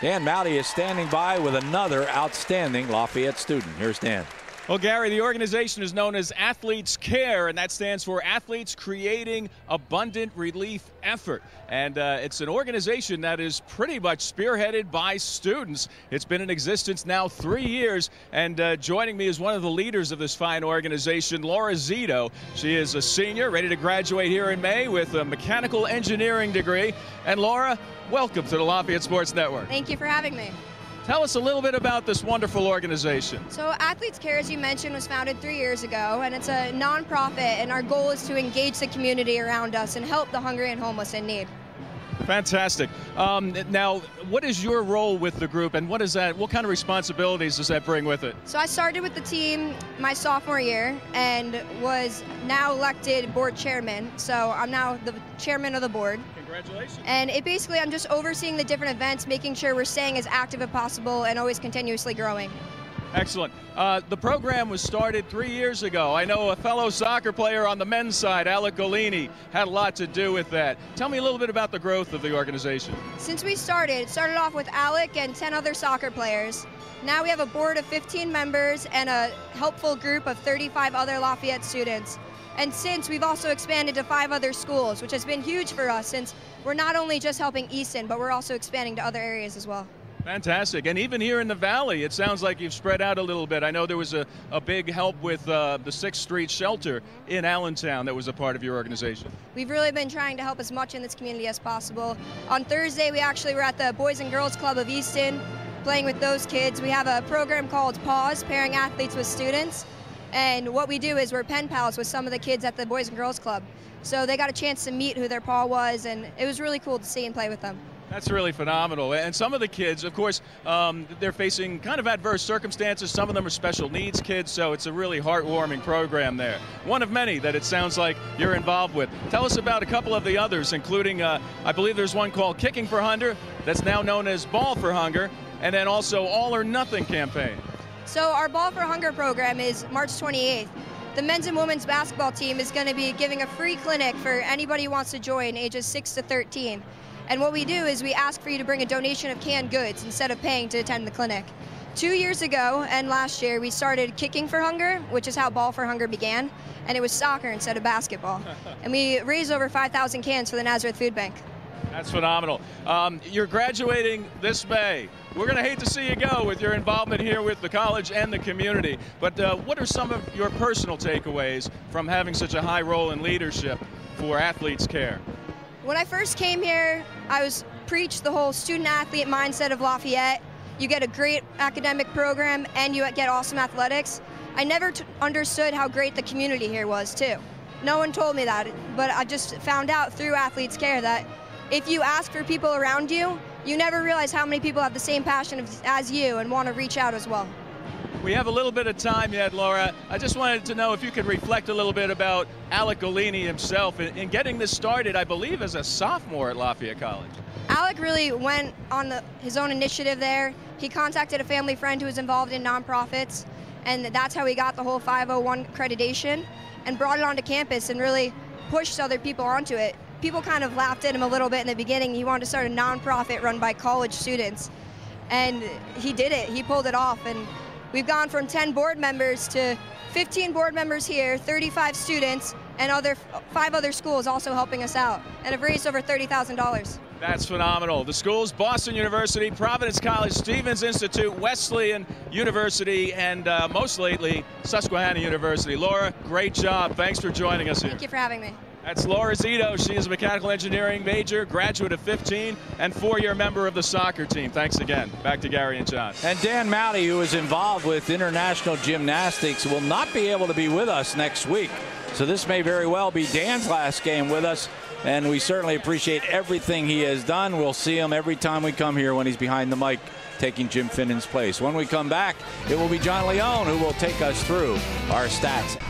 Dan Mowdy is standing by with another outstanding Lafayette student. Here's Dan. Well, Gary, the organization is known as Athletes Care, and that stands for Athletes Creating Abundant Relief Effort. And it's an organization that is pretty much spearheaded by students. It's been in existence now 3 years, and joining me is one of the leaders of this fine organization, Laura Zito. She is a senior, ready to graduate here in May with a mechanical engineering degree. And Laura, welcome to the Lafayette Sports Network. Thank you for having me. Tell us a little bit about this wonderful organization. So Athletes Care, as you mentioned, was founded 3 years ago, and it's a nonprofit, and our goal is to engage the community around us and help the hungry and homeless in need. Fantastic. Now, what is your role with the group, and what kind of responsibilities does that bring with it? So I started with the team my sophomore year and was now elected board chairman. So I'm now the chairman of the board. Congratulations. And I'm just overseeing the different events, making sure we're staying as active as possible and always continuously growing. Excellent. The program was started 3 years ago. I know a fellow soccer player on the men's side, Alec Golini, had a lot to do with that. Tell me a little bit about the growth of the organization. Since we started, it started off with Alec and 10 other soccer players. Now we have a board of 15 members and a helpful group of 35 other Lafayette students. And since, we've also expanded to 5 other schools, which has been huge for us since we're not only just helping Easton, but we're also expanding to other areas as well. Fantastic. And even here in the Valley, it sounds like you've spread out a little bit. I know there was a big help with the 6th Street shelter in Allentown that was a part of your organization. We've really been trying to help as much in this community as possible. On Thursday, we actually were at the Boys and Girls Club of Easton, playing with those kids. We have a program called Pause, pairing athletes with students. And what we do is we're pen pals with some of the kids at the Boys and Girls Club. So they got a chance to meet who their pa was, and it was really cool to see and play with them. That's really phenomenal. And some of the kids, of course, they're facing kind of adverse circumstances. Some of them are special needs kids, so it's a really heartwarming program there. One of many that it sounds like you're involved with. Tell us about a couple of the others, including, I believe there's one called Kicking for Hunger, that's now known as Ball for Hunger, and then also All or Nothing campaign. So our Ball for Hunger program is March 28th. The men's and women's basketball team is going to be giving a free clinic for anybody who wants to join, ages 6 to 13. And what we do is we ask for you to bring a donation of canned goods instead of paying to attend the clinic. 2 years ago and last year, we started Kicking for Hunger, which is how Ball for Hunger began, and it was soccer instead of basketball. And we raised over 5,000 cans for the Nazareth Food Bank. That's phenomenal. You're graduating this May. We're going to hate to see you go with your involvement here with the college and the community, but what are some of your personal takeaways from having such a high role in leadership for Athletes Care? When I first came here, I was preached the whole student-athlete mindset of Lafayette. You get a great academic program and you get awesome athletics. I never understood how great the community here was, too. No one told me that, but I just found out through Athletes Care that if you ask for people around you, you never realize how many people have the same passion as you and want to reach out as well. We have a little bit of time yet, Laura. I just wanted to know if you could reflect a little bit about Alec Golini himself in getting this started, I believe, as a sophomore at Lafayette College. Alec really went on his own initiative there. He contacted a family friend who was involved in nonprofits, and that's how he got the whole 501 accreditation and brought it onto campus and really pushed other people onto it. People kind of laughed at him a little bit in the beginning. He wanted to start a nonprofit run by college students, and he did it. He pulled it off, and we've gone from 10 board members to 15 board members here, 35 students, and 5 other schools also helping us out, and have raised over $30,000. That's phenomenal. The schools, Boston University, Providence College, Stevens Institute, Wesleyan University, and most lately, Susquehanna University. Laura, great job. Thanks for joining us here. Thank you for having me. That's Laura Zito. She is a mechanical engineering major, graduate of 15, and 4-year member of the soccer team. Thanks again. Back to Gary and John. And Dan Mowdy, who is involved with international gymnastics, will not be able to be with us next week. So this may very well be Dan's last game with us, and we certainly appreciate everything he has done. We'll see him every time we come here when he's behind the mic taking Jim Finnan's place. When we come back, it will be John Leone who will take us through our stats.